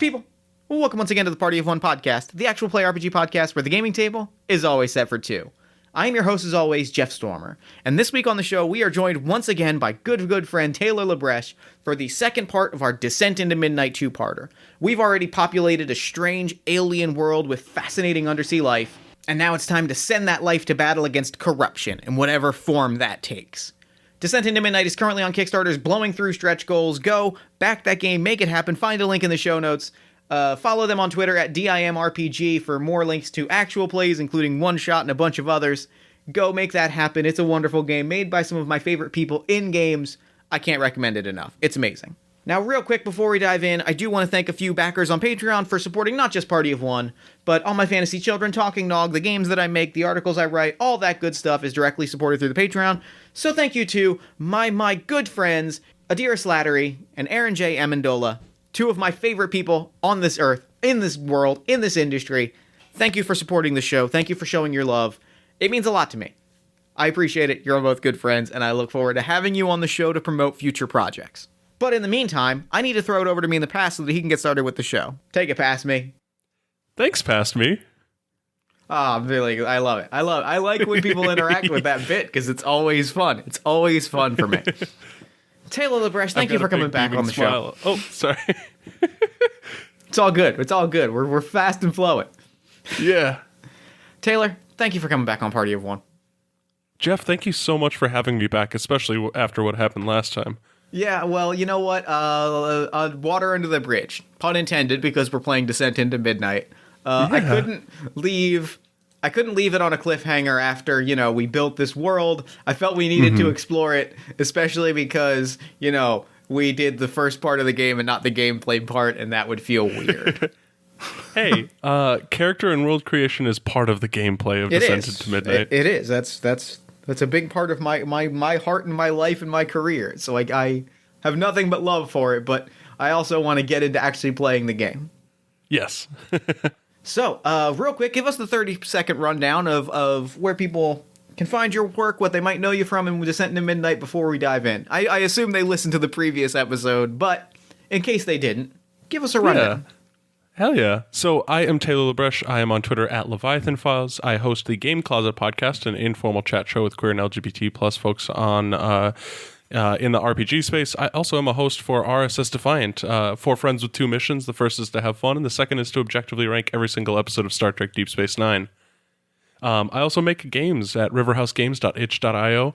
people? Welcome once again to the Party of One podcast, the actual play RPG podcast where the gaming table is always set for two. I am your host as always, Jeff Stormer, and this week on the show we are joined once again by good friend Taylor LaBresh for the second part of our Descent into Midnight two-parter. We've already populated a strange alien world with fascinating undersea life, and now it's time to send that life to battle against corruption in whatever form that takes. Descent into Midnight is currently on Kickstarter's blowing through stretch goals. Go, back that game, make it happen, find a link in the show notes. Follow them on Twitter at DIMRPG for more links to actual plays, including One Shot and a bunch of others. Go make that happen. It's a wonderful game made by some of my favorite people in games. I can't recommend it enough. It's amazing. Now, real quick before we dive in, I do want to thank a few backers on Patreon for supporting not just Party of One, but All My Fantasy Children, Talking Nog, the games that I make, the articles I write, all that good stuff is directly supported through the Patreon. So thank you to my good friends, Adira Slattery and Aaron J. Amendola, two of my favorite people on this earth, in this world, in this industry. Thank you for supporting the show. Thank you for showing your love. It means a lot to me. I appreciate it. You're both good friends, and I look forward to having you on the show to promote future projects. But in the meantime, I need to throw it over to me in the past so that he can get started with the show. Take it past me. Thanks, past me. Ah, really, I love it. I like when people interact with that bit, because it's always fun. It's always fun for me. Taylor LaBresh, thank you for coming back on the show. Oh, sorry. It's all good. It's all good. We're fast and flowing. Yeah. Taylor, thank you for coming back on Party of One. Jeff, thank you so much for having me back, especially after what happened last time. Yeah, well, you know what? Water under the bridge. Pun intended, because we're playing Descent into Midnight. Yeah. I couldn't leave it on a cliffhanger after, we built this world. I felt we needed to explore it, especially because, we did the first part of the game and not the gameplay part, and that would feel weird. Hey, character and world creation is part of the gameplay of Descent into Midnight. It is. That's a big part of my heart and my life and my career. So I have nothing but love for it, but I also want to get into actually playing the game. Yes. So, real quick, give us the 30-second rundown of where people can find your work, what they might know you from, and Descent into Midnight before we dive in. I assume they listened to the previous episode, but in case they didn't, give us a rundown. Yeah. Hell yeah. So I am Taylor LaBresh. I am on Twitter at Leviathan Files. I host the Game Closet podcast, an informal chat show with queer and LGBT plus folks on in the RPG space. I also am a host for RSS Defiant, 4 friends with 2 missions. The first is to have fun, and the second is to objectively rank every single episode of Star Trek Deep Space Nine. I also make games at riverhousegames.itch.io,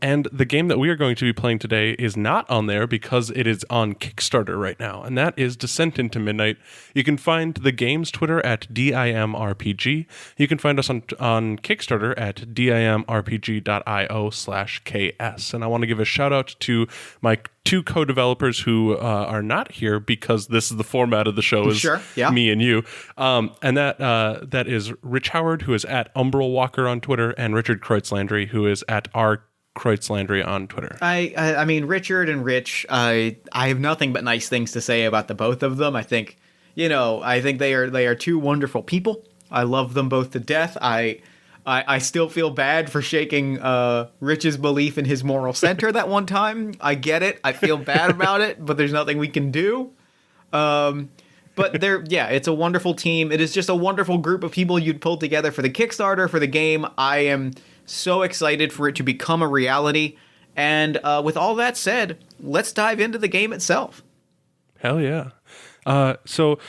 and the game that we are going to be playing today is not on there because it is on Kickstarter right now, and that is Descent into Midnight. You can find the game's Twitter at DIMRPG. You can find us on Kickstarter at dimrpg.io/KS, and I want to give a shout out to my 2 co-developers who are not here because this is the format of the show is sure, yeah. Me and you. And that is Rich Howard, who is at Umbral Walker on Twitter, and Richard Kreutzlandry, who is at R. Kreutzlandry on Twitter. I mean, Richard and Rich, I have nothing but nice things to say about the both of them. I think they are 2 wonderful people. I love them both to death. I still feel bad for shaking Rich's belief in his moral center that one time. I get it. I feel bad about it, but there's nothing we can do. But it's a wonderful team. It is just a wonderful group of people you'd pulled together for the Kickstarter, for the game. I am so excited for it to become a reality. And with all that said, let's dive into the game itself. Hell yeah. So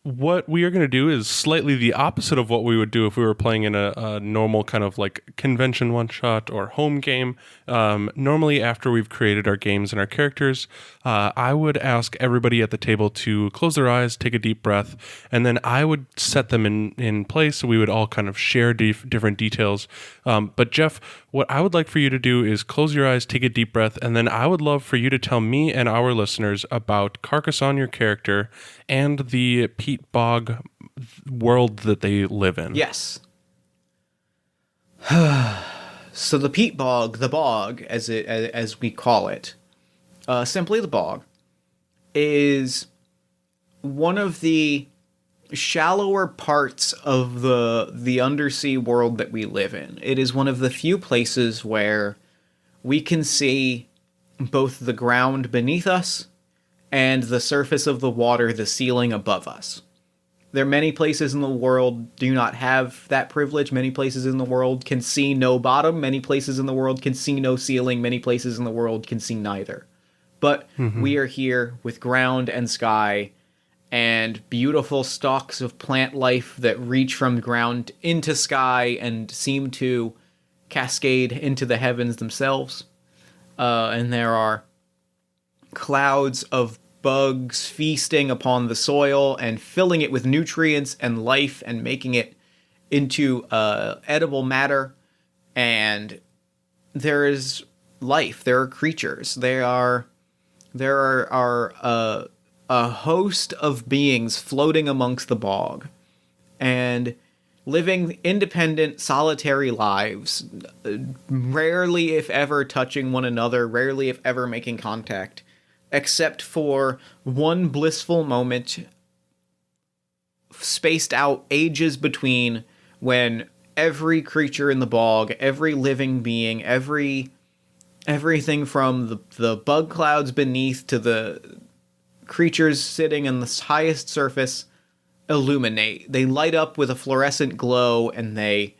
what we are going to do is slightly the opposite of what we would do if we were playing in a normal kind of like convention one-shot or home game. Normally, after we've created our games and our characters, I would ask everybody at the table to close their eyes, take a deep breath, and then I would set them in place so we would all kind of share different details. But Jeff, what I would like for you to do is close your eyes, take a deep breath, and then I would love for you to tell me and our listeners about Carcassonne, your character, and the peat bog world that they live in. Yes. So the peat bog, the bog, as we call it, simply the bog, is one of the shallower parts of the undersea world that we live in. It is one of the few places where we can see both the ground beneath us and the surface of the water, the ceiling above us. There are many places in the world do not have that privilege. Many places in the world can see no bottom. Many places in the world can see no ceiling. Many places in the world can see neither. But we are here with ground and sky and beautiful stalks of plant life that reach from ground into sky and seem to cascade into the heavens themselves. And there are clouds of bugs feasting upon the soil and filling it with nutrients and life and making it into edible matter. And there is life. There are creatures. There are a host of beings floating amongst the bog and living independent, solitary lives, rarely if ever touching one another, rarely if ever making contact, except for one blissful moment spaced out ages between, when every creature in the bog, every living being, everything from the bug clouds beneath to the creatures sitting in the highest surface illuminate. They light up with a fluorescent glow, and they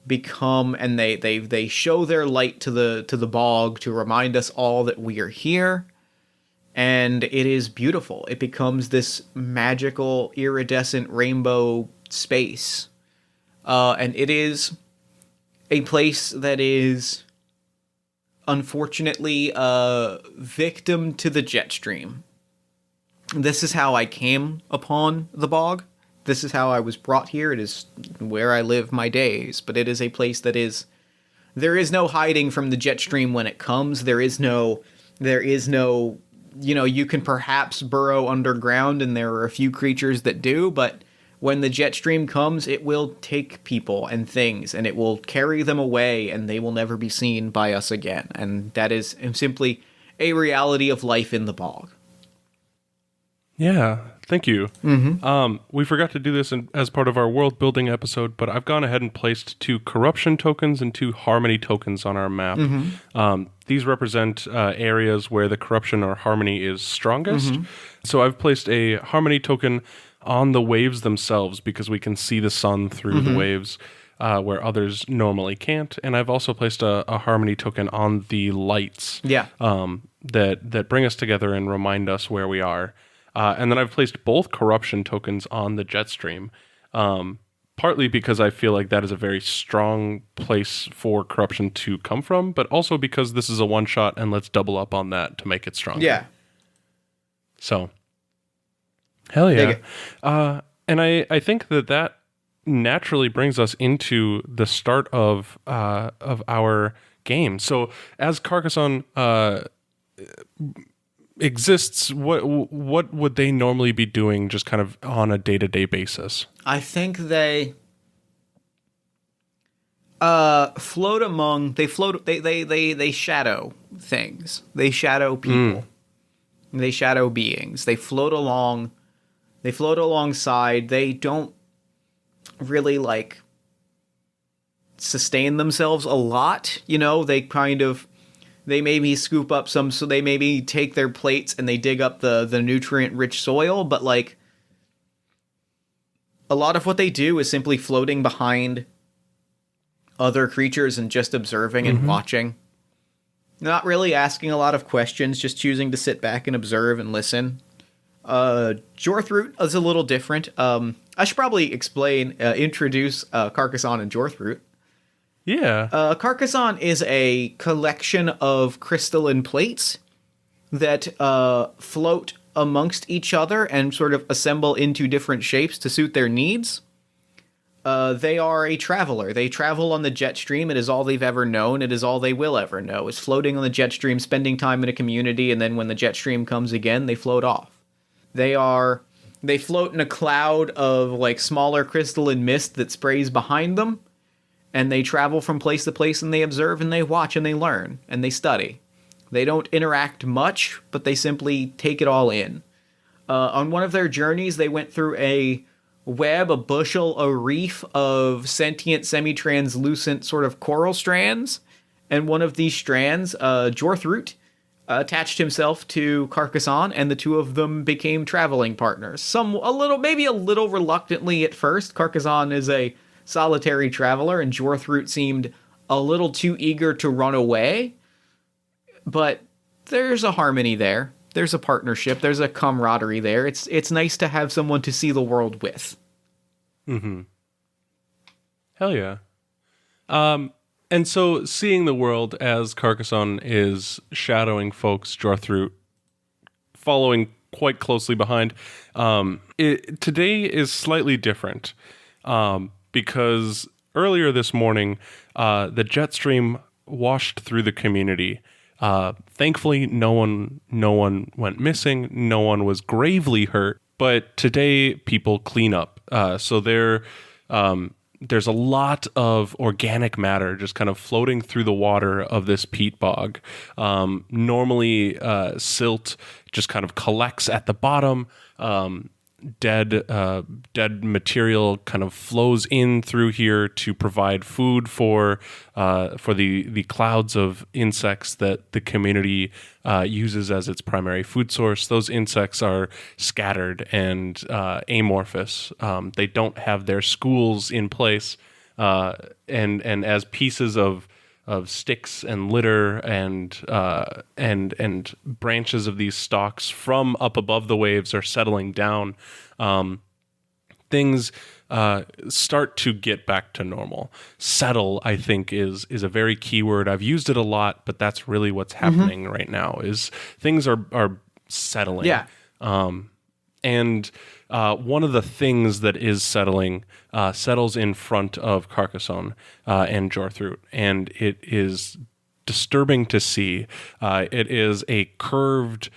become, and they show their light to the bog to remind us all that we are here. And it is beautiful. It becomes this magical, iridescent rainbow space. And it is a place that is, unfortunately, victim to the jet stream. This is how I came upon the bog. This is how I was brought here. It is where I live my days. But it is a place that is... There is no hiding from the jet stream when it comes. There is no... You know, you can perhaps burrow underground, and there are a few creatures that do, but when the jet stream comes, it will take people and things, and it will carry them away, and they will never be seen by us again. And that is simply a reality of life in the bog. Yeah, thank you. We forgot to do this as part of our world building episode, but I've gone ahead and placed 2 corruption tokens and 2 harmony tokens on our map. These represent areas where the corruption or harmony is strongest. So I've placed a harmony token on the waves themselves because we can see the sun through the waves where others normally can't. And I've also placed a harmony token on the lights that bring us together and remind us where we are. And then I've placed both corruption tokens on the jet stream, partly because I feel like that is a very strong place for corruption to come from, but also because this is a one-shot, and let's double up on that to make it stronger. Yeah. So, hell yeah. And I think that naturally brings us into the start of our game. So, as Carcassonne exists, what would they normally be doing just kind of on a day-to-day basis? I think they float among, they shadow things. They shadow people. They shadow beings. They float alongside. They don't really like sustain themselves a lot, you know. They maybe scoop up some, so they maybe take their plates and they dig up the nutrient-rich soil, but, like, a lot of what they do is simply floating behind other creatures and just observing and watching. Not really asking a lot of questions, just choosing to sit back and observe and listen. Jorthroot is a little different. I should probably introduce Carcassonne and Jorthroot. Yeah. Carcassonne is a collection of crystalline plates that float amongst each other and sort of assemble into different shapes to suit their needs. They are a traveler. They travel on the jet stream. It is all they've ever known. It is all they will ever know, is floating on the jet stream, spending time in a community, and then when the jet stream comes again, they float off. They float in a cloud of, like, smaller crystalline mist that sprays behind them. And they travel from place to place, and they observe, and they watch, and they learn, and they study. They don't interact much, but they simply take it all in. On one of their journeys, they went through a web, a bushel, a reef of sentient, semi-translucent sort of coral strands. And one of these strands, Jorthroot, attached himself to Carcassonne, and the two of them became traveling partners. Maybe a little reluctantly at first. Carcassonne is a solitary traveler, and Jorthroot seemed a little too eager to run away. But there's a harmony there. There's a partnership. There's a camaraderie there. It's nice to have someone to see the world with. Mm-hmm. Hell yeah. And so seeing the world as Carcassonne is shadowing folks, Jorthroot following quite closely behind, today is slightly different because earlier this morning, the jet stream washed through the community. Thankfully, no one went missing. No one was gravely hurt. But today, people clean up. So there's a lot of organic matter just kind of floating through the water of this peat bog. Normally, silt just kind of collects at the bottom. Dead material kind of flows in through here to provide food for the clouds of insects that the community uses as its primary food source. Those insects are scattered and amorphous. They don't have their schools in place, and as pieces of sticks and litter and branches of these stalks from up above the waves are settling down, things start to get back to normal. Settle, I think, is a very key word. I've used it a lot, but that's really what's happening right now. Is things are settling. Yeah. And one of the things that is settling settles in front of Carcassonne and Jorthroot, and it is disturbing to see. It is a curved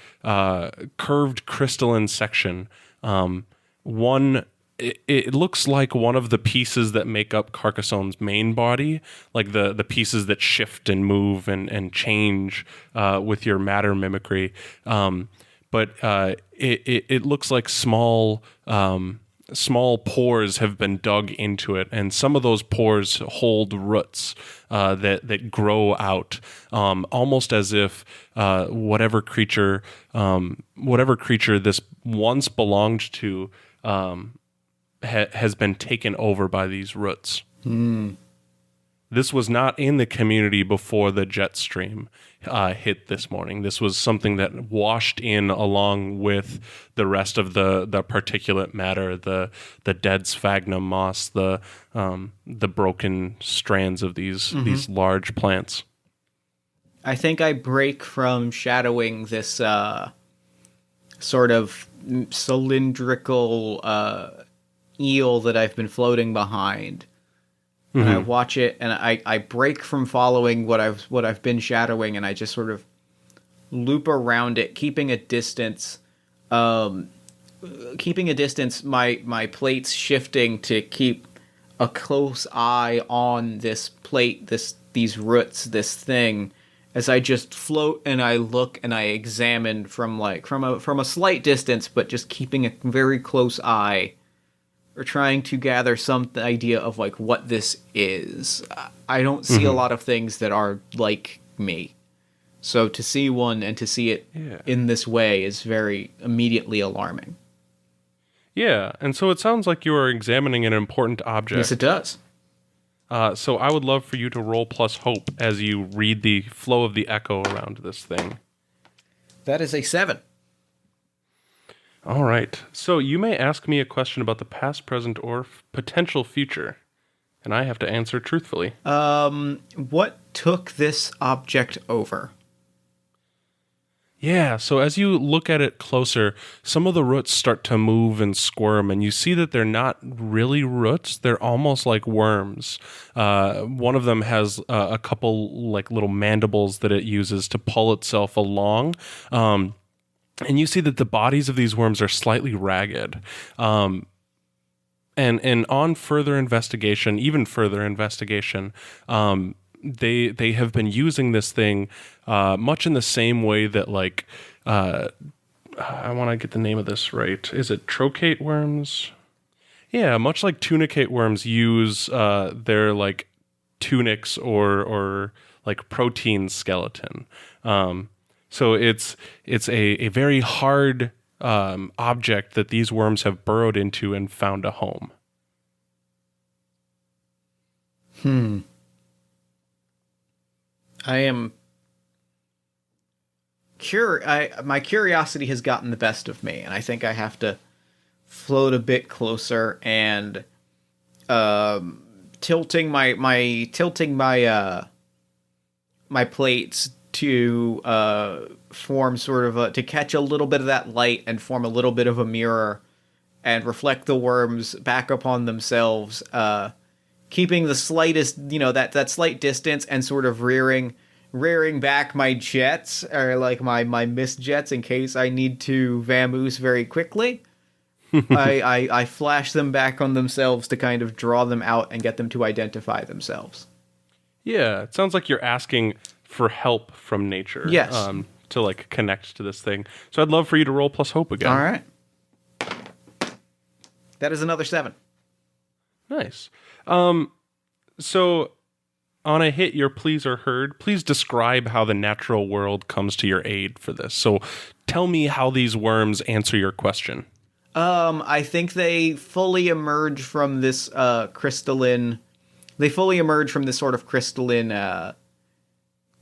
crystalline section. It looks like one of the pieces that make up Carcassonne's main body, like the pieces that shift and move and change with your matter mimicry. But it looks like small pores have been dug into it, and some of those pores hold roots that grow out, almost as if whatever creature this once belonged to has been taken over by these roots. This was not in the community before the jet stream hit this morning. This was something that washed in along with the rest of the particulate matter, the dead sphagnum moss, the broken strands of these large plants. I think I break from shadowing this sort of cylindrical eel that I've been floating behind. And I watch it, and I break from following what I've been shadowing, and I just sort of loop around it, keeping a distance. My plate's shifting to keep a close eye on this plate, these roots, this thing, as I just float and I look and I examine from a slight distance, but just keeping a very close eye. Or trying to gather some idea of like what this is. I don't see a lot of things that are like me. So to see one and to see it in this way is very immediately alarming. Yeah, and so it sounds like you are examining an important object. Yes, it does. So I would love for you to roll plus hope as you read the flow of the echo around this thing. That is a 7. All right. So you may ask me a question about the past, present, or potential future, and I have to answer truthfully. What took this object over? Yeah, so as you look at it closer, some of the roots start to move and squirm, and you see that they're not really roots. They're almost like worms. One of them has a couple like little mandibles that it uses to pull itself along. And you see that the bodies of these worms are slightly ragged. And on further investigation, even further investigation, they have been using this thing much in the same way that like I want to get the name of this right. Is it trocate worms? Yeah, much like tunicate worms use their like tunics or like protein skeleton. So it's a very hard object that these worms have burrowed into and found a home. I am my curiosity has gotten the best of me, and I think I have to float a bit closer and tilting my plates to form sort of to catch a little bit of that light and form a little bit of a mirror and reflect the worms back upon themselves, keeping the slightest, that slight distance, and sort of rearing back my jets, or like my mist jets, in case I need to vamoose very quickly. I flash them back on themselves to kind of draw them out and get them to identify themselves. Yeah, it sounds like you're asking for help from nature. Yes. To like connect to this thing. So I'd love for you to roll plus hope again. All right. That is another 7. Nice. So on a hit, your pleas are heard. Please describe how the natural world comes to your aid for this. So tell me how these worms answer your question. I think they fully emerge from this crystalline. They fully emerge from this sort of crystalline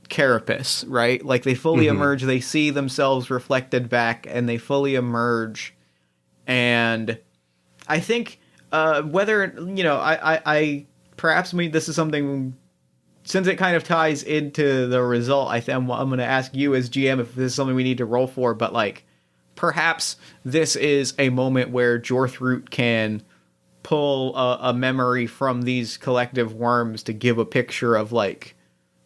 carapace, right? Like they fully emerge. They see themselves reflected back, and they fully emerge. And I think whether I perhaps this is something. Since it kind of ties into the result, I'm going to ask you as GM if this is something we need to roll for, but like, perhaps this is a moment where Jorthroot can pull a memory from these collective worms to give a picture of like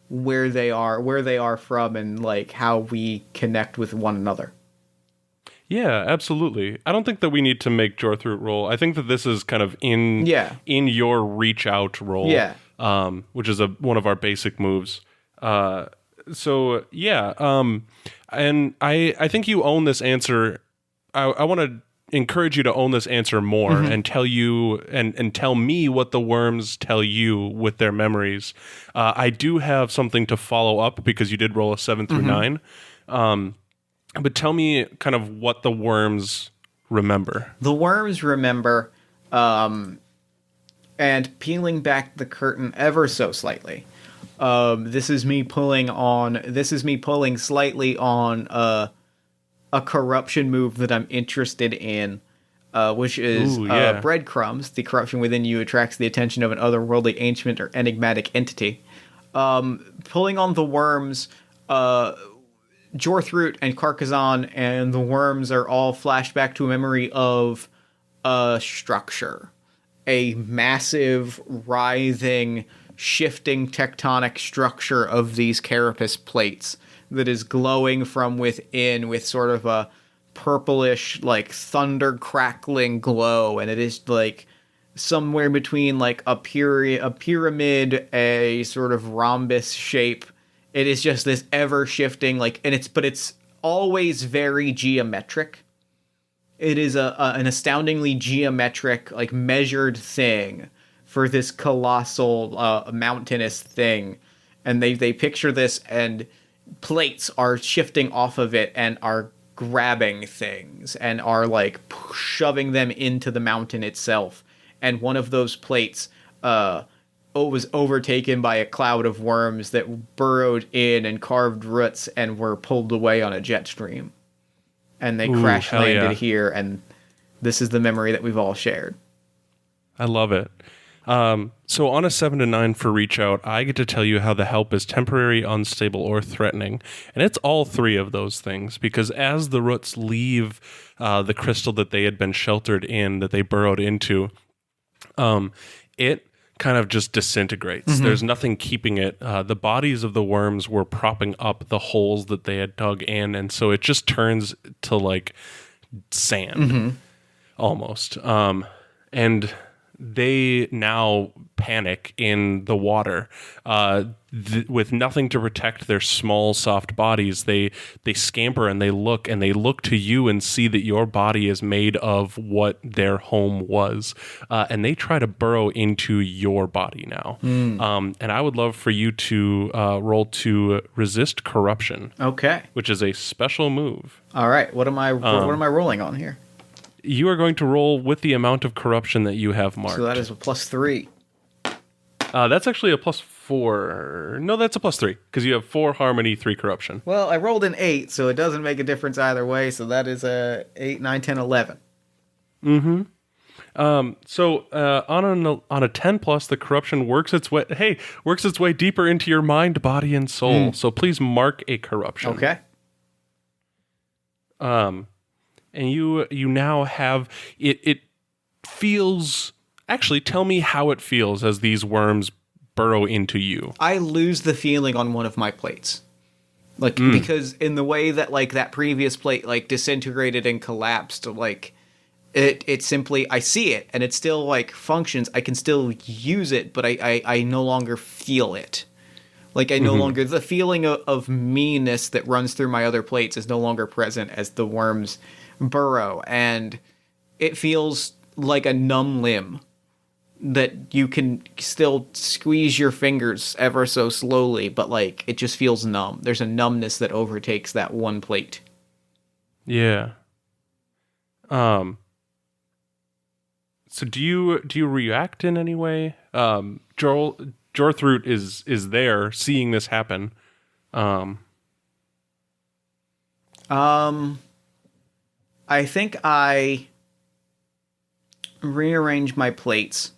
where they are from, and like how we connect with one another. Yeah, absolutely. I don't think that we need to make Jorthroot roll. I think that this is kind of in your reach out roll. Yeah. Which is one of our basic moves. And I think you own this answer. I want to encourage you to own this answer more and tell you and tell me what the worms tell you with their memories. I do have something to follow up because you did roll a 7 through 9. But tell me kind of what the worms remember. The worms remember, and peeling back the curtain ever so slightly. This is me pulling slightly on a corruption move that I'm interested in, which is breadcrumbs. The corruption within you attracts the attention of an otherworldly, ancient, or enigmatic entity. Pulling on the worms, Jorthroot and Carcassonne and the worms are all flashed back to a memory of a structure. A massive, writhing, shifting tectonic structure of these carapace plates that is glowing from within with sort of a purplish, like, thunder crackling glow, and it is like somewhere between like a pyramid, a sort of rhombus shape. It is just this ever shifting, like, but it's always very geometric. It is an astoundingly geometric, like, measured thing for this colossal, mountainous thing. And they picture this, and plates are shifting off of it and are grabbing things and are, like, shoving them into the mountain itself. And one of those plates was overtaken by a cloud of worms that burrowed in and carved roots and were pulled away on a jet stream. And they crash landed here, and this is the memory that we've all shared. I love it. So on a 7 to 9 for reach out, I get to tell you how the help is temporary, unstable, or threatening. And it's all three of those things, because as the roots leave the crystal that they had been sheltered in, that they burrowed into, it kind of just disintegrates. There's nothing keeping it. The bodies of the worms were propping up the holes that they had dug in, and so it just turns to like sand almost. And they now panic in the water. With nothing to protect their small, soft bodies, they scamper and they look to you and see that your body is made of what their home was, and they try to burrow into your body now. And I would love for you to roll to resist corruption. Okay. Which is a special move. All right. What am I rolling on here? You are going to roll with the amount of corruption that you have marked. So that is a +3. That's actually a +4. No, that's a +3 because you have 4 harmony, 3 corruption. Well, I rolled an 8, so it doesn't make a difference either way. So that is a 8, 9, 10, 11. Mm-hmm. So on a 10+, the corruption works its way deeper into your mind, body, and soul. So please mark a corruption. Okay. And you now have it feels. Actually, tell me how it feels as these worms burrow into you. I lose the feeling on one of my plates. Like, because in the way that, like, that previous plate, like, disintegrated and collapsed, like, it simply, I see it, and it still, like, functions. I can still use it, but I no longer feel it. Like, I no longer, the feeling of meanness that runs through my other plates is no longer present as the worms burrow, and it feels like a numb limb that you can still squeeze your fingers ever so slowly, but like it just feels numb. There's a numbness that overtakes that one plate. Yeah. So do you react in any way? Jorthroot is there seeing this happen. I think I rearrange my plates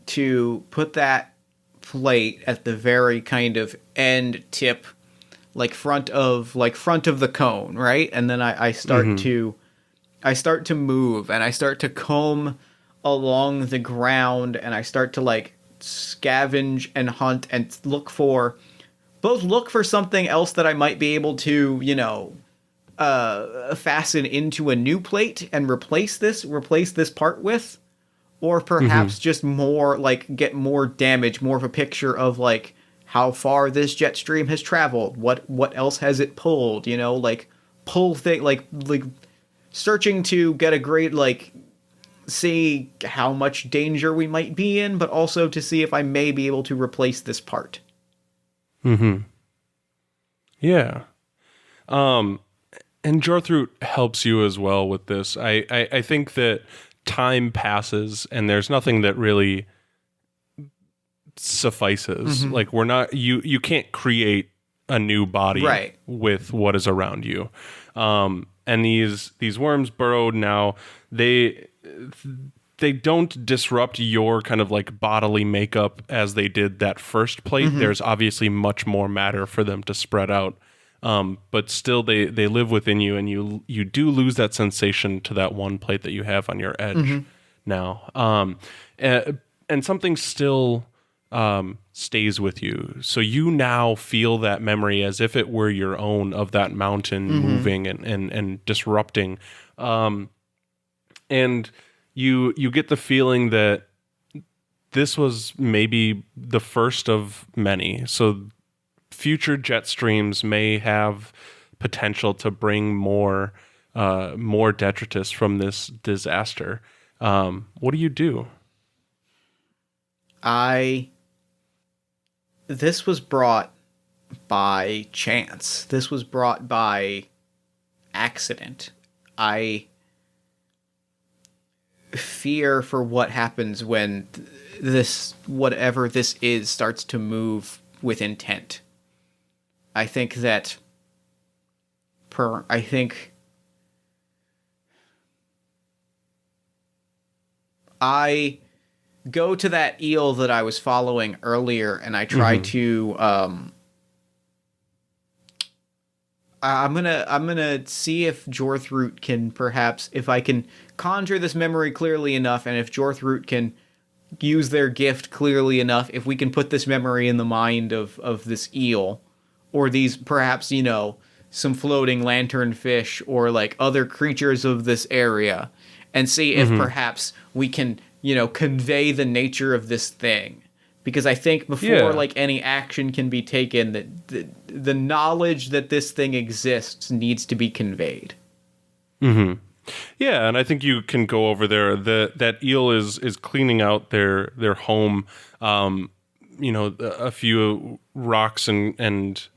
to put that plate at the very kind of end tip, like front of the cone, right? And then I start to move, and I start to comb along the ground, and I start to like scavenge and hunt and look for something else that I might be able to, fasten into a new plate and replace this part with, or perhaps just more like get more damage, more of a picture of like how far this jet stream has traveled, what else has it pulled, like pull thing, like searching to get a great, like, see how much danger we might be in, but also to see if I may be able to replace this part. Yeah. And Jorthroot helps you as well with this. I think that time passes and there's nothing that really suffices. Like we're not, you can't create a new body with what is around you. And these worms burrowed now, they don't disrupt your kind of like bodily makeup as they did that first plate. There's obviously much more matter for them to spread out. But still they live within you, and you do lose that sensation to that one plate that you have on your edge now. And something still stays with you. So you now feel that memory as if it were your own, of that mountain moving and disrupting. And you get the feeling that this was maybe the first of many. So future jet streams may have potential to bring more detritus from this disaster. What do you do? This was brought by chance. This was brought by accident. I fear for what happens when this, whatever this is, starts to move with intent. I think that I go to that eel that I was following earlier, and I try to I'm gonna see if Jorthroot can, perhaps, if I can conjure this memory clearly enough, and if Jorthroot can use their gift clearly enough, if we can put this memory in the mind of this eel, or these, perhaps, some floating lanternfish, or like other creatures of this area, and see if perhaps we can convey the nature of this thing. Because I think before like any action can be taken, that the knowledge that this thing exists needs to be conveyed. Mm-hmm. Yeah, and I think you can go over there. That eel is cleaning out their home. A few rocks and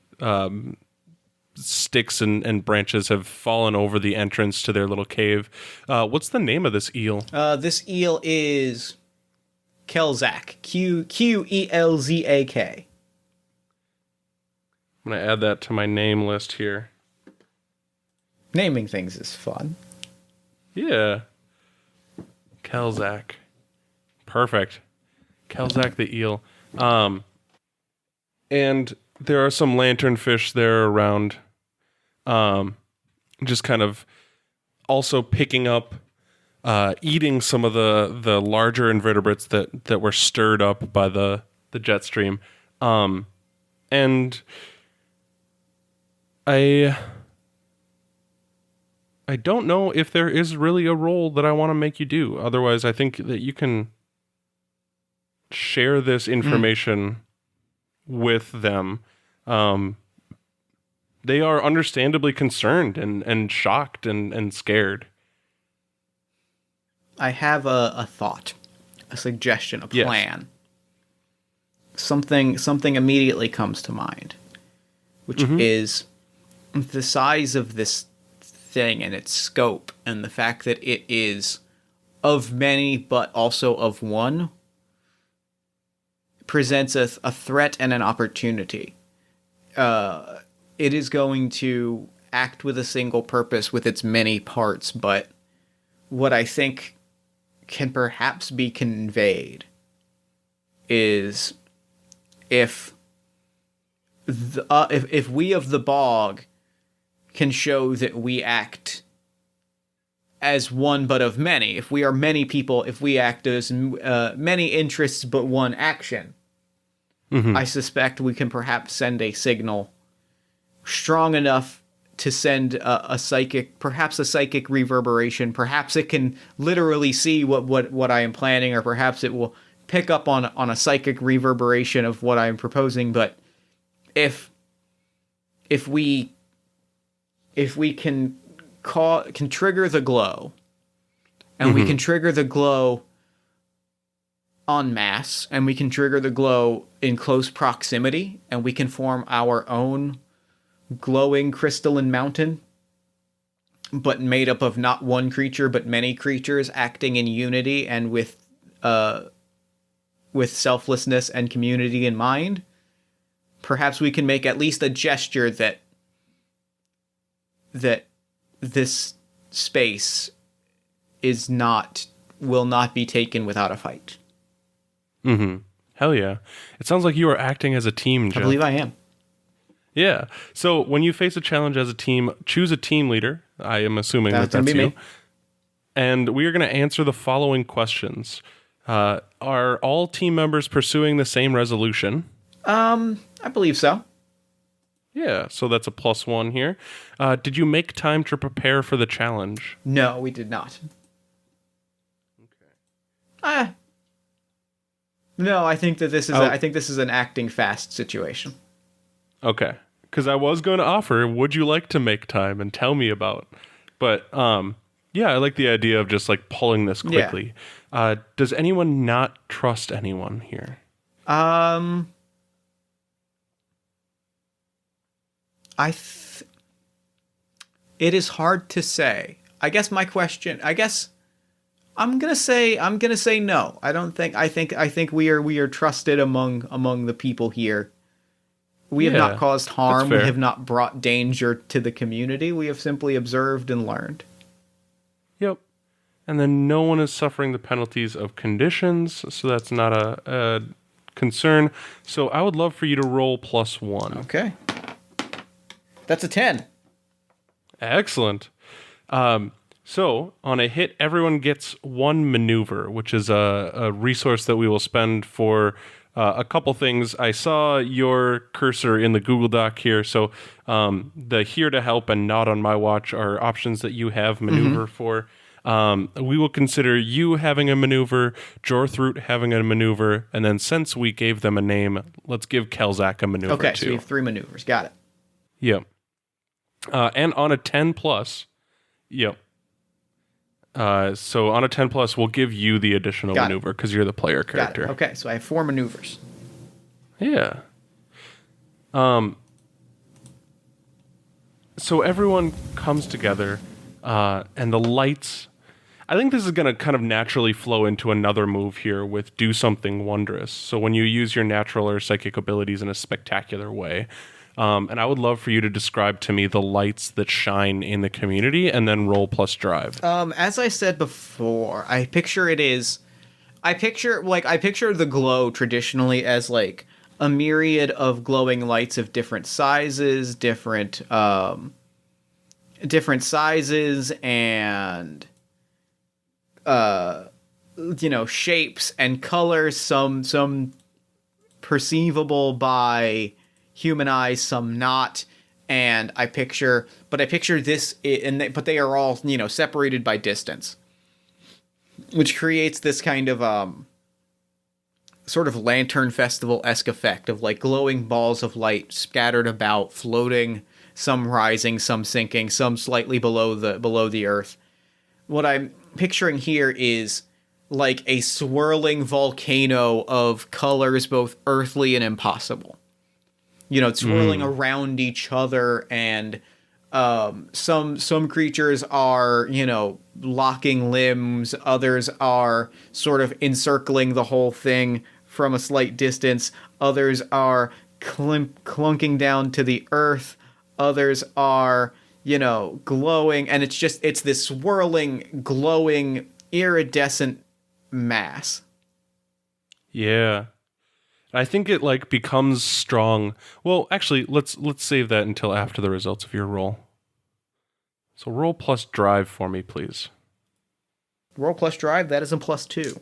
sticks and branches have fallen over the entrance to their little cave. What's the name of this eel? This eel is Kelzak. Qelzak. I'm going to add that to my name list here. Naming things is fun. Yeah. Kelzak. Perfect. Kelzak the eel. And there are some lanternfish there around. Just kind of also picking up, eating some of the larger invertebrates that were stirred up by the jet stream. And I don't know if there is really a role that I want to make you do. Otherwise, I think that you can share this information with them. They are understandably concerned and shocked and scared. I have a thought, a suggestion, a plan. Yes. Something immediately comes to mind, which is the size of this thing and its scope, and the fact that it is of many but also of one presents a threat and an opportunity. It is going to act with a single purpose with its many parts, but what I think can perhaps be conveyed is if we of the bog can show that we act as one but of many, if we are many people, if we act as many interests but one action, I suspect we can perhaps send a signal strong enough to send a psychic reverberation. Perhaps it can literally see what I am planning, or perhaps it will pick up on a psychic reverberation of what I am proposing. But if we can trigger the glow, and we can trigger the glow en masse, and we can trigger the glow in close proximity, and we can form our own glowing crystalline mountain, but made up of not one creature but many creatures acting in unity and with selflessness and community in mind, perhaps we can make at least a gesture that this space will not be taken without a fight. Hell yeah. It sounds like you are acting as a team, Jeff. I believe I am. Yeah. So when you face a challenge as a team, choose a team leader. I am assuming that's you. Me. And we are going to answer the following questions. Are all team members pursuing the same resolution? I believe so. Yeah, so that's a +1 here. Did you make time to prepare for the challenge? No, we did not. Okay. No, I think that this is an acting fast situation. Okay, because I was going to offer, would you like to make time and tell me about? But yeah, I like the idea of just like pulling this quickly. Yeah. Does anyone not trust anyone here? It is hard to say. I guess I'm gonna say no. I think we are trusted among the people here. We have not caused harm. We have not brought danger to the community. We have simply observed and learned. Yep. And then no one is suffering the penalties of conditions, so that's not a concern. So I would love for you to roll +1. Okay. That's a 10. Excellent. So on a hit, everyone gets 1 maneuver, which is a resource that we will spend for a couple things. I saw your cursor in the Google Doc here, so the here to help and not on my watch are options that you have maneuver for. We will consider you having a maneuver, Jorthroot having a maneuver, and then since we gave them a name, let's give Kelzak a maneuver Okay, too. so we have 3 maneuvers. Got it. Yep. And on a 10 plus, yep. So on a 10 plus, we'll give you the additional maneuver because you're the player character. Got it. Okay, so I have 4 maneuvers. Yeah. So everyone comes together, and the lights. I think this is going to kind of naturally flow into another move here with do something wondrous. So when you use your natural or psychic abilities in a spectacular way. And I would love for you to describe to me the lights that shine in the community and then roll plus drive. As I said before, I picture the glow traditionally as like a myriad of glowing lights of different sizes, different sizes and shapes and colors, some perceivable by human eyes, some not, and I picture this, but they are all separated by distance, which creates this kind of sort of lantern festival-esque effect of like glowing balls of light scattered about, floating, some rising, some sinking, some slightly below the earth. What I'm picturing here is like a swirling volcano of colors, both earthly and impossible. Swirling around each other, and some creatures are, locking limbs, others are sort of encircling the whole thing from a slight distance, others are clunking down to the earth, others are, glowing, and it's this swirling, glowing, iridescent mass. Yeah. I think it like becomes strong. Well, actually, let's save that until after the results of your roll. So roll plus drive for me, please. Roll plus drive, that is a +2.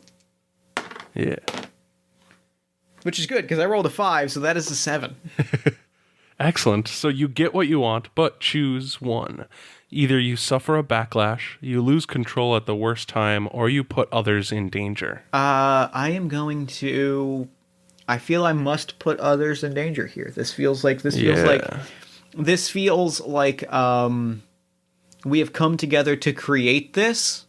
Yeah. Which is good, because I rolled a 5, so that is a 7. Excellent. So you get what you want, but choose one. Either you suffer a backlash, you lose control at the worst time, or you put others in danger. I am going to... I feel I must put others in danger here. This feels like we have come together to create this,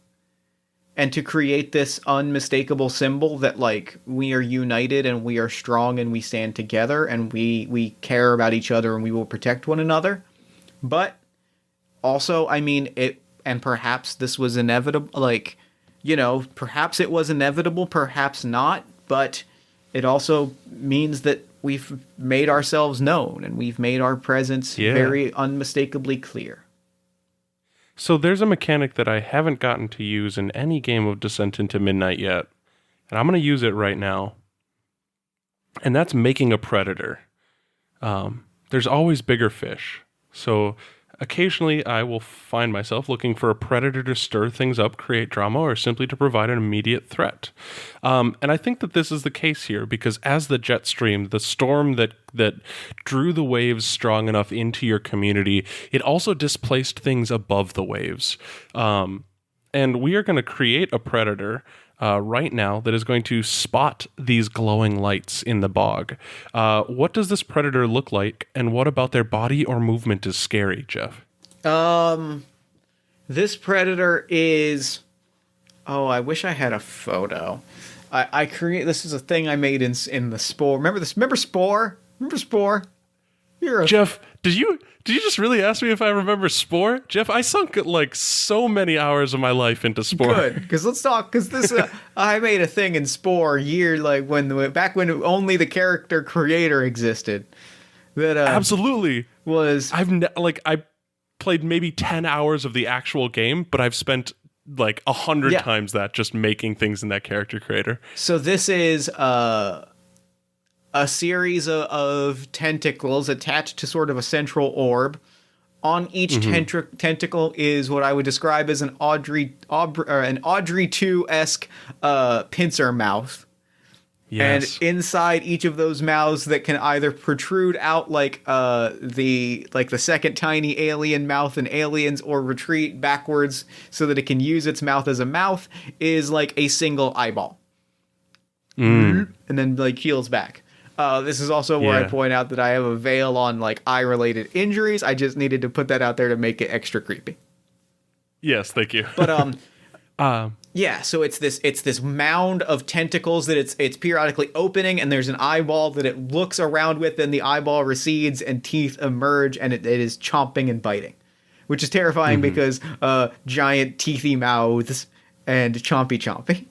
and to create this unmistakable symbol that like we are united and we are strong and we stand together and we care about each other and we will protect one another. But also, I mean, perhaps this was inevitable, perhaps it was inevitable, perhaps not, but it also means that we've made ourselves known and we've made our presence very unmistakably clear. So there's a mechanic that I haven't gotten to use in any game of Descent into Midnight yet, and I'm going to use it right now. And that's making a predator. There's always bigger fish. So occasionally I will find myself looking for a predator to stir things up, create drama, or simply to provide an immediate threat. And I think that this is the case here, because as the jet stream, the storm that drew the waves strong enough into your community, it also displaced things above the waves. And we are going to create a predator right now that is going to spot these glowing lights in the bog. What does this predator look like, and what about their body or movement is scary, Jeff? This predator is... Oh, I wish I had a photo. This is a thing I made in the Spore. Remember Spore? Remember Spore? Jeff, did you just really ask me if I remember Spore? Jeff, I sunk like so many hours of my life into Spore. Good, because let's talk. Because this, I made a thing in Spore back when only the character creator existed. That absolutely was. I played maybe 10 hours of the actual game, but I've spent like 100 times that just making things in that character creator. So this is a series of tentacles attached to sort of a central orb. On each tentacle is what I would describe as an Audrey 2-esque pincer mouth. Yes. And inside each of those mouths that can either protrude out like the second tiny alien mouth in Aliens, or retreat backwards so that it can use its mouth as a mouth, is like a single eyeball. And then like heals back. This is also where I point out that I have a veil on like eye-related injuries. I just needed to put that out there to make it extra creepy. Yes, thank you. But yeah, so it's this mound of tentacles that it's periodically opening, and there's an eyeball that it looks around with, and the eyeball recedes and teeth emerge, and it is chomping and biting, which is terrifying because giant teethy mouths and chompy.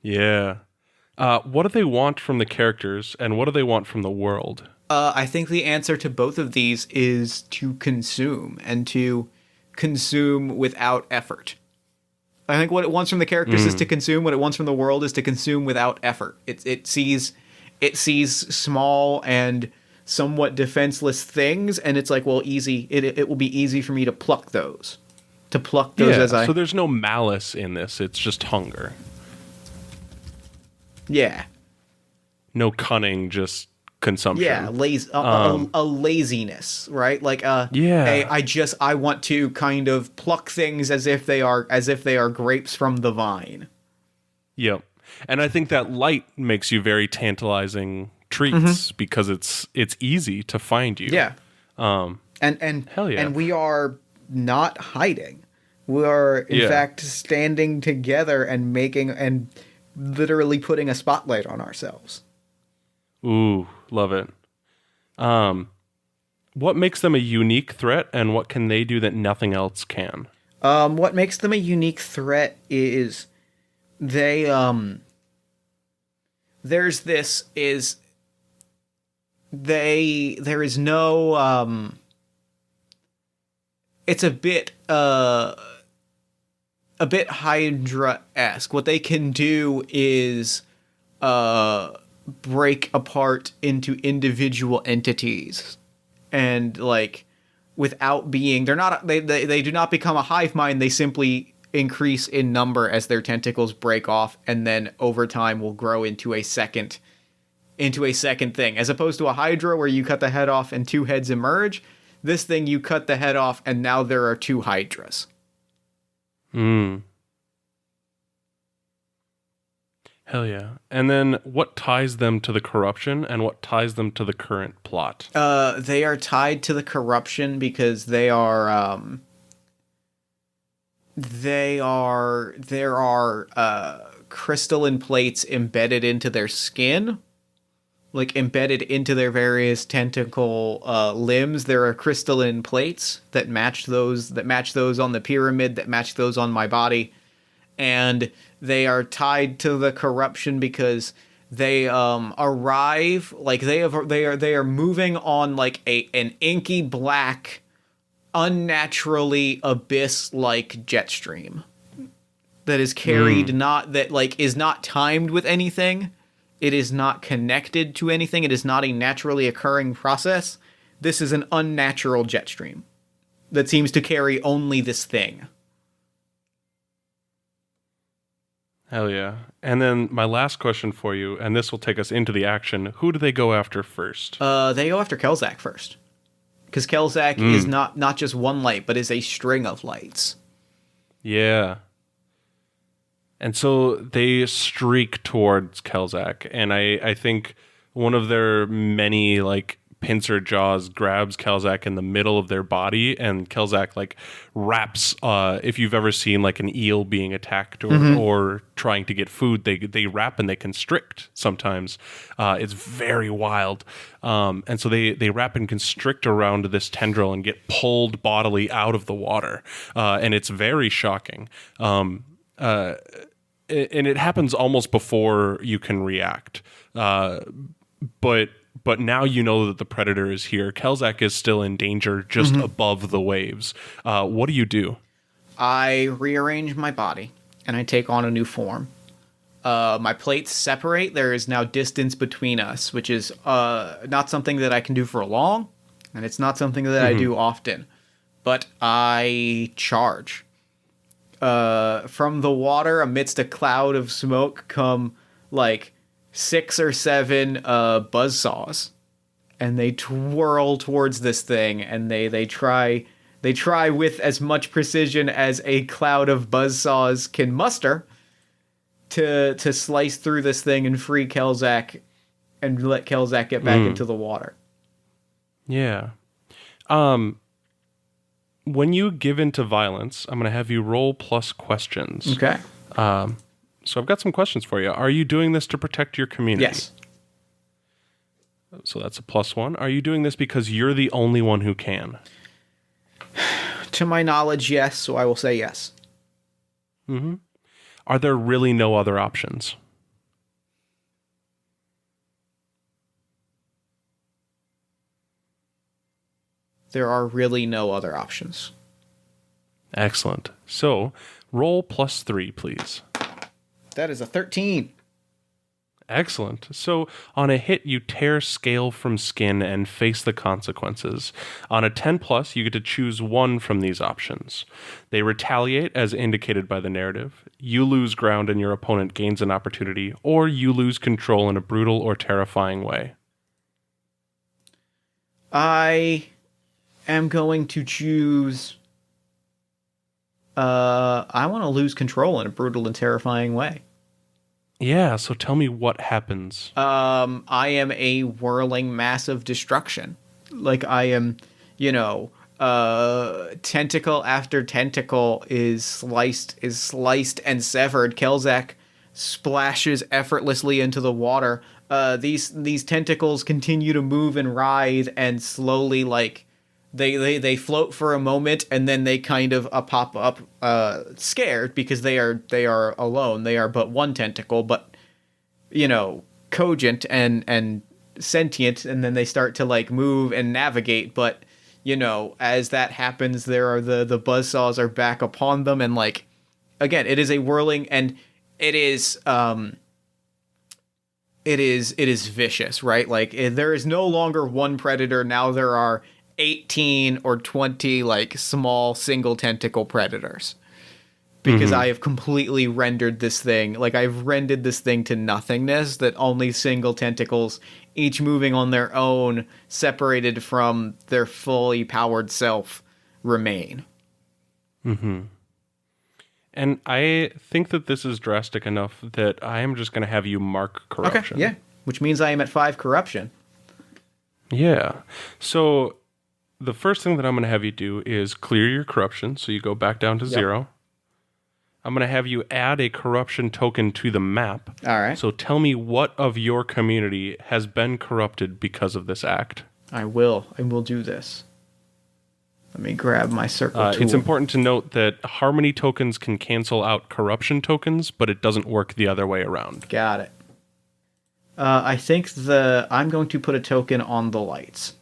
Yeah. What do they want from the characters, and what do they want from the world? I think the answer to both of these is to consume, and to consume without effort. I think what it wants from the characters is to consume. What it wants from the world is to consume without effort. It sees small and somewhat defenseless things, and it's like, well, easy. It will be easy for me to pluck those. So there's no malice in this. It's just hunger. Yeah. No cunning, just consumption. Yeah, a laziness, right? Like, I want to kind of pluck things as if they are grapes from the vine. Yep. And I think that light makes you very tantalizing treats because it's easy to find you. Yeah. And hell yeah. And we are not hiding. We are in fact standing together and literally putting a spotlight on ourselves. Ooh, love it. What makes them a unique threat, and what can they do that nothing else can? What makes them a unique threat is they there is no it's a bit Hydra-esque. What they can do is break apart into individual entities, and like without being, they do not become a hive mind. They simply increase in number as their tentacles break off, and then over time will grow into a second thing, as opposed to a Hydra where you cut the head off and two heads emerge. This thing, you cut the head off and now there are two Hydras. Hell yeah. And then what ties them to the corruption, and what ties them to the current plot? They are tied to the corruption because there are crystalline plates embedded into their skin, like embedded into their various tentacle limbs. There are crystalline plates that match those on the pyramid, that match those on my body. And they are tied to the corruption because they arrive, like they are moving on like an inky black, unnaturally abyss-like jet stream that is carried is not timed with anything. It is not connected to anything. It is not a naturally occurring process. This is an unnatural jet stream that seems to carry only this thing. Hell yeah. And then my last question for you, and this will take us into the action. Who do they go after first? They go after Kelzak first. Because Kelzak is not just one light, but is a string of lights. Yeah. And so they streak towards Kelzak, and I think one of their many like pincer jaws grabs Kelzak in the middle of their body, and Kelzak like wraps. If you've ever seen like an eel being attacked or trying to get food, they wrap and they constrict. Sometimes it's very wild, and so they wrap and constrict around this tendril and get pulled bodily out of the water, and it's very shocking. And it happens almost before you can react. But now you know that the predator is here. Kelzak is still in danger just above the waves. What do you do? I rearrange my body, and I take on a new form. My plates separate. There is now distance between us, which is not something that I can do for long, and it's not something that I do often. But I charge. From the water, amidst a cloud of smoke, come like 6 or 7 buzzsaws, and they twirl towards this thing, and they try with as much precision as a cloud of buzzsaws can muster to slice through this thing and free Kelzak and let Kelzak get back into the water. Yeah. When you give into violence, I'm going to have you roll plus questions. Okay. So I've got some questions for you. Are you doing this to protect your community? Yes. So that's a +1. Are you doing this because you're the only one who can? To my knowledge, yes, so I will say yes. Mm-hmm. Are there really no other options? There are really no other options. Excellent. So roll +3, please. That is a 13. Excellent. So on a hit, you tear scale from skin and face the consequences. On a 10+, you get to choose one from these options. They retaliate as indicated by the narrative. You lose ground and your opponent gains an opportunity, or you lose control in a brutal or terrifying way. I am going to choose... I want to lose control in a brutal and terrifying way. Yeah, so tell me what happens. I am a whirling mass of destruction. Like, I am, tentacle after tentacle is sliced and severed. Kelzak splashes effortlessly into the water. These tentacles continue to move and writhe and slowly, like, they float for a moment and then they kind of pop up scared because they are alone. They are but one tentacle, but cogent and sentient, and then they start to like move and navigate, but as that happens, there are the buzzsaws are back upon them, and like again, it is a whirling, and it is vicious, right? Like there is no longer one predator, now there are 18 or 20 like small single tentacle predators, because I have completely rendered this thing, like I've rendered this thing to nothingness, that only single tentacles, each moving on their own, separated from their fully powered self, remain. And I think that this is drastic enough that I am just going to have you mark corruption. Okay, yeah, which means I am at 5 corruption. Yeah. So the first thing that I'm going to have you do is clear your corruption, so you go back down to 0. I'm going to have you add a corruption token to the map. All right. So tell me what of your community has been corrupted because of this act. I will do this. Let me grab my circle tool. It's important to note that harmony tokens can cancel out corruption tokens, but it doesn't work the other way around. Got it. I think I'm going to put a token on the lights.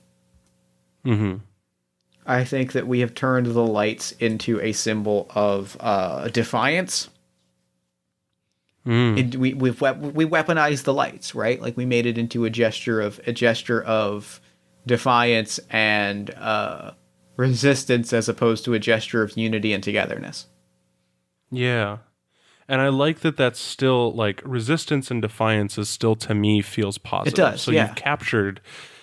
I think that we have turned the lights into a symbol of defiance. We weaponized the lights, right? Like we made it into a gesture of defiance and resistance, as opposed to a gesture of unity and togetherness. Yeah. And I like that that's still, like, resistance and defiance is still, to me, feels positive. It does, so yeah.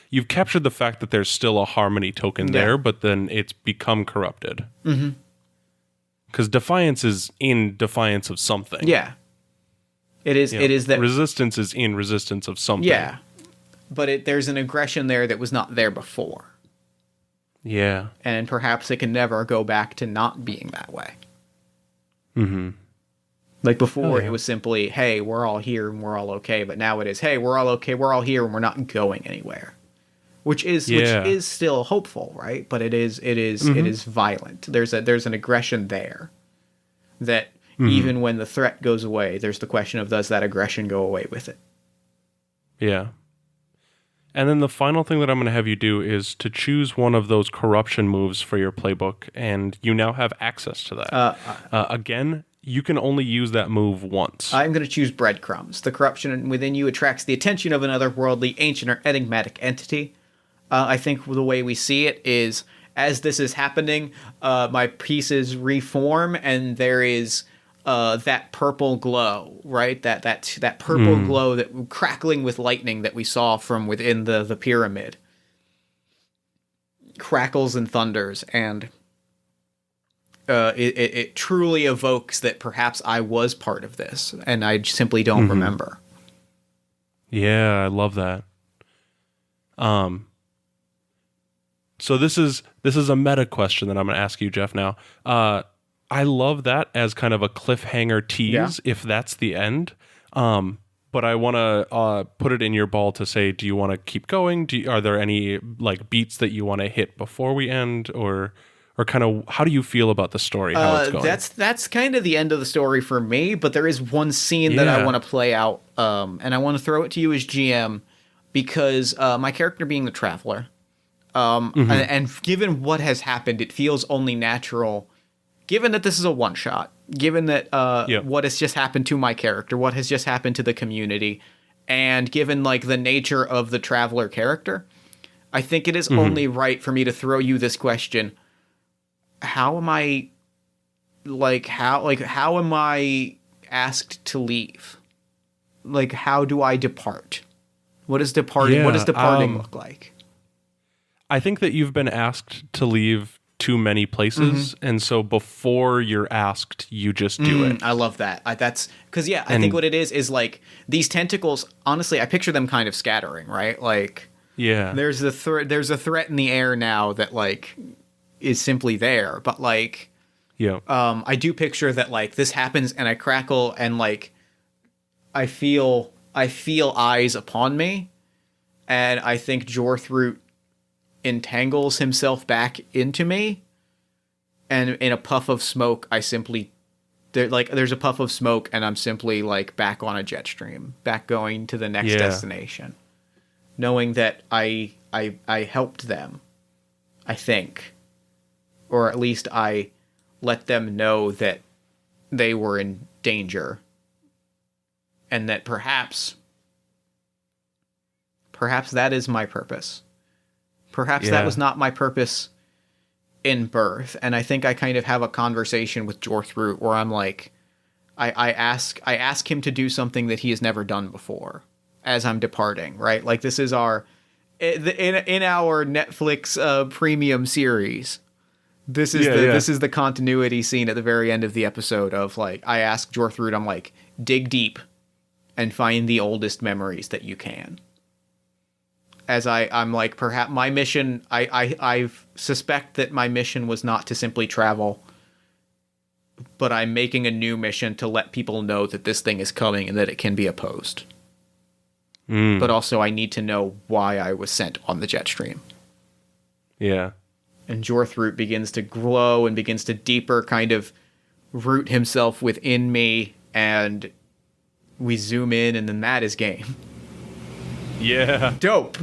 You've captured the fact that there's still a harmony token there, but then it's become corrupted. Because defiance is in defiance of something. Yeah. It is. It is that resistance is in resistance of something. Yeah. But there's an aggression there that was not there before. Yeah. And perhaps it can never go back to not being that way. Like before, it was simply, hey, we're all here and we're all okay. But now it is, hey, we're all okay, we're all here, and we're not going anywhere. Which is still hopeful, right? But it is violent. There's an aggression there that even when the threat goes away, there's the question of, does that aggression go away with it? Yeah. And then the final thing that I'm going to have you do is to choose one of those corruption moves for your playbook, and you now have access to that. Again, you can only use that move once. I'm going to choose breadcrumbs. The corruption within you attracts the attention of an otherworldly, ancient, or enigmatic entity. I think the way we see it is, as this is happening, my pieces reform, and there is that purple glow, right? That purple glow that crackling with lightning that we saw from within the pyramid. Crackles and thunders, and it truly evokes that perhaps I was part of this, and I simply don't remember. Yeah, I love that. So this is a meta question that I'm going to ask you, Jeff, now. I love that as kind of a cliffhanger tease, if that's the end. But I want to put it in your ball to say, do you want to keep going? Are there any like beats that you want to hit before we end, or kind of how do you feel about the story, how it's going? That's kind of the end of the story for me, but there is one scene that I want to play out, and I want to throw it to you as GM because my character being the Traveler, and given what has happened, it feels only natural, given that this is a one-shot, given that what has just happened to my character, what has just happened to the community, and given like the nature of the Traveler character, I think it is only right for me to throw you this question. How am I asked to leave? Like, how do I depart? What does departing look like? I think that you've been asked to leave too many places, and so before you're asked, you just do it. I love that. That's because I think what it is like these tentacles. Honestly, I picture them kind of scattering, right? Like, there's a threat in the air now that like is simply there, but like, I do picture that like this happens and I crackle and like I feel eyes upon me, and I think Jorthroot entangles himself back into me, and in a puff of smoke there's a puff of smoke and I'm simply like back on a jet stream, back going to the next destination, knowing that I helped them, I think, or at least I let them know that they were in danger, and that perhaps that is my purpose. Perhaps that was not my purpose in birth. And I think I kind of have a conversation with Jorthroot where I'm like, I ask him to do something that he has never done before as I'm departing, right? Like this is in our Netflix premium series. This is the continuity scene at the very end of the episode of like, I ask Jorthroot, I'm like, dig deep and find the oldest memories that you can. As I'm like, perhaps my mission, I suspect that my mission was not to simply travel, but I'm making a new mission to let people know that this thing is coming and that it can be opposed. But also I need to know why I was sent on the jet stream. Yeah. And Jorthroot begins to glow and begins to deeper kind of root himself within me, and we zoom in, and then that is game. Yeah. Dope.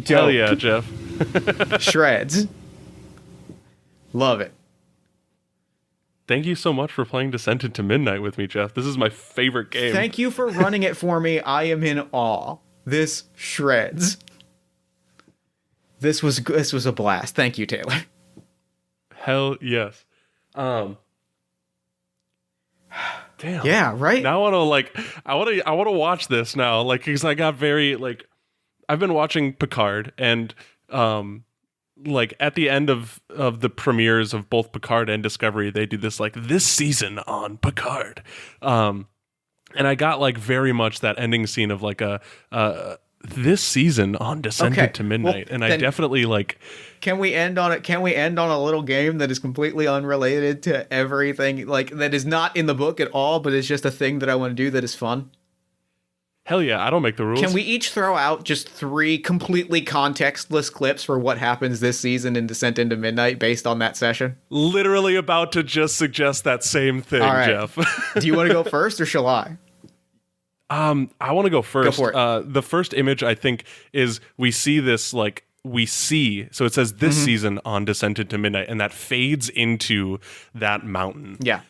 Hell yeah, Jeff. Shreds. Love it. Thank you so much for playing Descent into Midnight with me, Jeff. This is my favorite game. Thank you for running it for me. I am in awe. This shreds. This was a blast. Thank you, Taylor. Hell yes. Damn. Yeah, right? Now I want to watch this now, like, because I got very, like, I've been watching Picard, and like at the end of the premieres of both Picard and Discovery, they do this like this season on Picard, and I got like very much that ending scene of like a this season on Descended to Midnight, and I definitely like. Can we end on it? Can we end on a little game that is completely unrelated to everything, like that is not in the book at all, but it's just a thing that I want to do that is fun? Hell yeah, I don't make the rules. Can we each throw out just 3 completely contextless clips for what happens this season in Descent into Midnight based on that session? Literally about to just suggest that same thing, all right. Jeff. Do you want to go first or shall I? I want to go first. Go for it. The first image I think is we see this like so it says this season on Descent into Midnight, and that fades into that mountain. Yeah.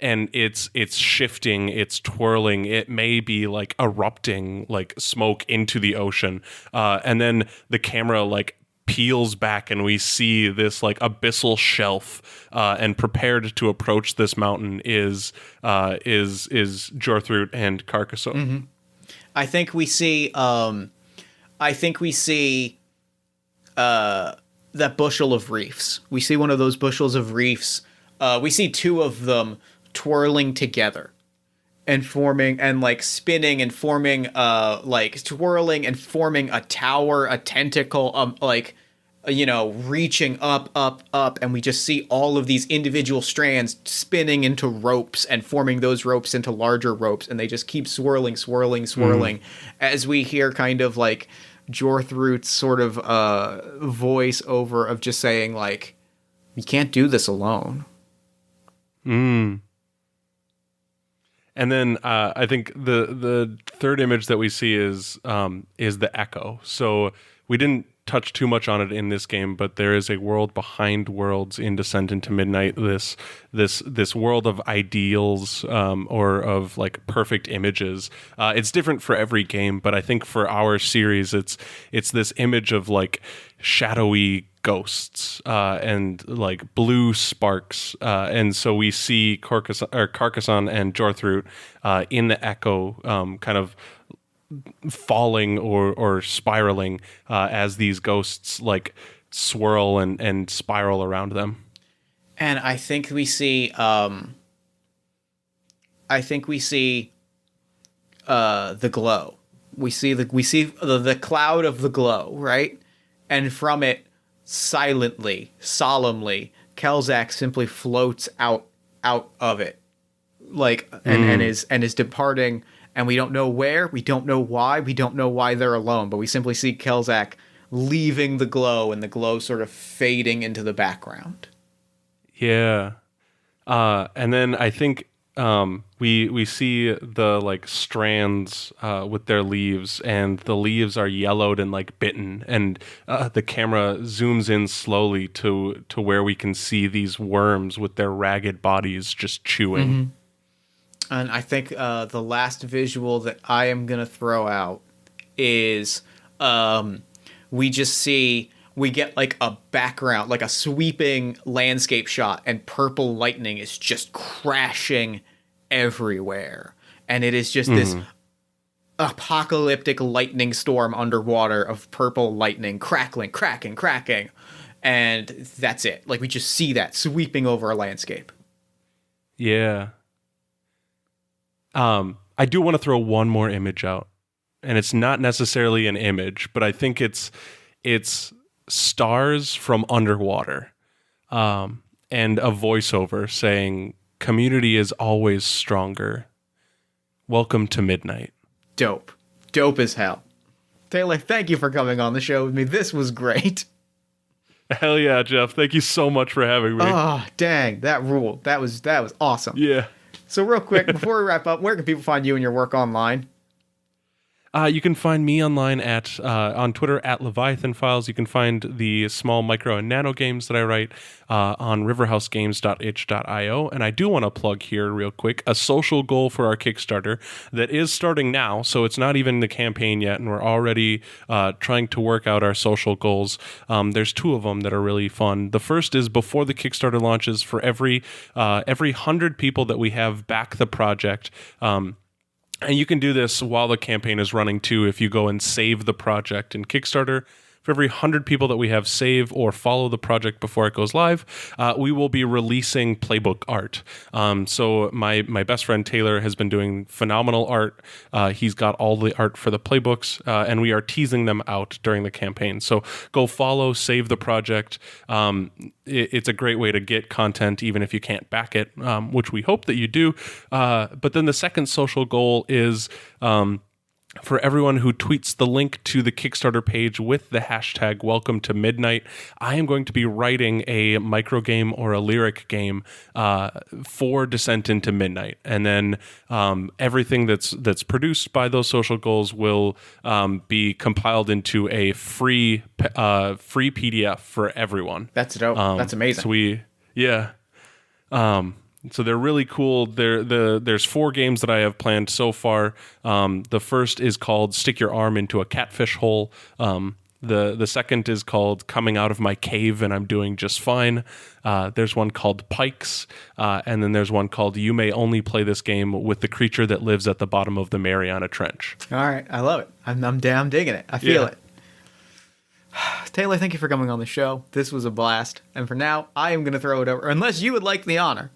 And it's shifting, it's twirling, it may be like erupting like smoke into the ocean. And then the camera like peels back and we see this like abyssal shelf, and prepared to approach this mountain is Jorthroot and Carcassonne. Mm-hmm. I think we see that bushel of reefs. We see one of those bushels of reefs. We see two of them twirling together and forming and like spinning and forming, like twirling and forming a tower, a tentacle, reaching up. And we just see all of these individual strands spinning into ropes and forming those ropes into larger ropes. And they just keep swirling as we hear kind of like Jorthroot's sort of voice over of just saying like, "You can't do this alone." And then I think the third image that we see is the echo. So we didn't touch too much on it in this game, but there is a world behind worlds in Descent into Midnight. This world of ideals, or of like perfect images. It's different for every game, but I think for our series, it's this image of like shadowy ghosts, and like blue sparks, and so we see Carcassonne and Jorthroot in the echo, kind of falling or spiraling, as these ghosts like swirl and spiral around them. And I think we see the glow. We see the cloud of the glow, right? And from it, silently, solemnly, Kelzak simply floats out of it, like and is departing. And we don't know where, we don't know why, we don't know why they're alone, but we simply see Kelzak leaving the glow and the glow sort of fading into the background. Yeah. And then I think we see the like strands with their leaves, and the leaves are yellowed and like bitten, and the camera zooms in slowly to where we can see these worms with their ragged bodies just chewing. Mm-hmm. And I think the last visual that I am going to throw out is we get like a background, like a sweeping landscape shot, and purple lightning is just crashing everywhere. And it is just this apocalyptic lightning storm underwater of purple lightning crackling, cracking. And that's it. Like we just see that sweeping over a landscape. Yeah. I do want to throw one more image out, and it's not necessarily an image, but I think it's stars from underwater, and a voiceover saying, "Community is always stronger. Welcome to Midnight." Dope as hell. Taylor, thank you for coming on the show with me. This was great. Hell yeah, Jeff. Thank you so much for having me. Oh, dang, that ruled. That was awesome. Yeah. So real quick, before we wrap up, where can people find you and your work online? You can find me online on Twitter at Leviathan Files. You can find the small micro and nano games that I write on riverhousegames.itch.io. And I do want to plug here real quick a social goal for our Kickstarter that is starting now. So it's not even the campaign yet, and we're already trying to work out our social goals. There's two of them that are really fun. The first is before the Kickstarter launches, for every 100 people that we have back the project. And you can do this while the campaign is running too. If you go and save the project in Kickstarter, for every 100 people that we have save or follow the project before it goes live, we will be releasing playbook art. So my best friend Taylor has been doing phenomenal art. He's got all the art for the playbooks, and we are teasing them out during the campaign. So go follow, save the project. It's a great way to get content even if you can't back it, which we hope that you do. But then the second social goal is for everyone who tweets the link to the Kickstarter page with the hashtag Welcome to Midnight. I am going to be writing a micro game or a lyric game for Descent into Midnight, and then everything that's produced by those social goals will be compiled into a free PDF for everyone. That's dope. That's amazing. So they're really cool. There's 4 games that I have planned so far. The first is called Stick Your Arm into a Catfish Hole. The second is called Coming Out of My Cave and I'm Doing Just Fine. There's one called Pikes, and then there's one called You May Only Play This Game with the Creature That Lives at the Bottom of the Mariana Trench. All right, I love it. I'm digging it. I feel it. Taylor, thank you for coming on the show. This was a blast. And for now, I am going to throw it over, unless you would like the honor.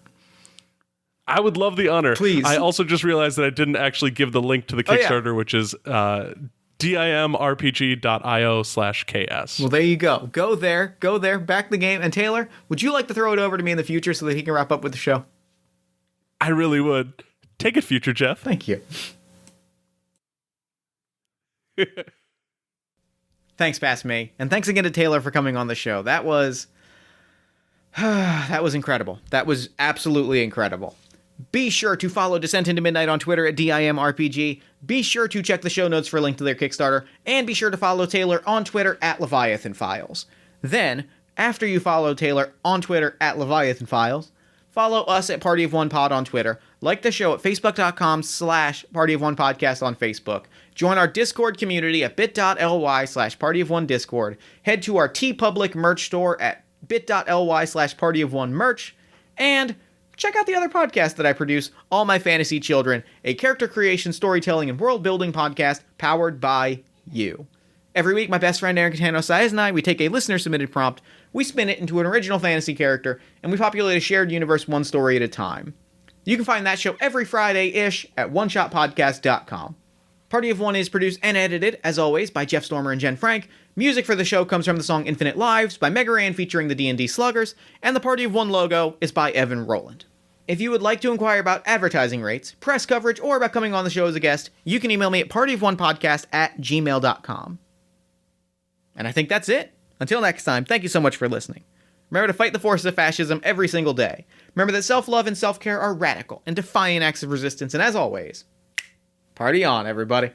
I would love the honor. Please. I also just realized that I didn't actually give the link to the Kickstarter, which is dimrpg.io/ks. Well, there you go. Go there, back the game. And Taylor, would you like to throw it over to me in the future so that he can wrap up with the show? I really would. Take it, future Jeff. Thank you. Thanks, Past Me. And thanks again to Taylor for coming on the show. That was incredible. That was absolutely incredible. Be sure to follow Descent into Midnight on Twitter at DIMRPG. Be sure to check the show notes for a link to their Kickstarter. And be sure to follow Taylor on Twitter at Leviathan Files. Then, after you follow Taylor on Twitter at Leviathan Files, follow us at Party of One Pod on Twitter. Like the show at facebook.com/Party of One Podcast on Facebook. Join our Discord community at bit.ly/Party of One Discord. Head to our TeePublic merch store at bit.ly/Party of One merch. And check out the other podcasts that I produce, All My Fantasy Children, a character creation, storytelling, and world building podcast powered by you. Every week, my best friend Aaron Catano Saez and I, we take a listener-submitted prompt, we spin it into an original fantasy character, and we populate a shared universe one story at a time. You can find that show every Friday-ish at oneshotpodcast.com. Party of One is produced and edited, as always, by Jeff Stormer and Jen Frank. Music for the show comes from the song Infinite Lives by Mega Ran featuring the D&D Sluggers, and the Party of One logo is by Evan Rowland. If you would like to inquire about advertising rates, press coverage, or about coming on the show as a guest, you can email me at partyofonepodcast@gmail.com. And I think that's it. Until next time, thank you so much for listening. Remember to fight the forces of fascism every single day. Remember that self-love and self-care are radical and defiant acts of resistance. And as always, party on, everybody.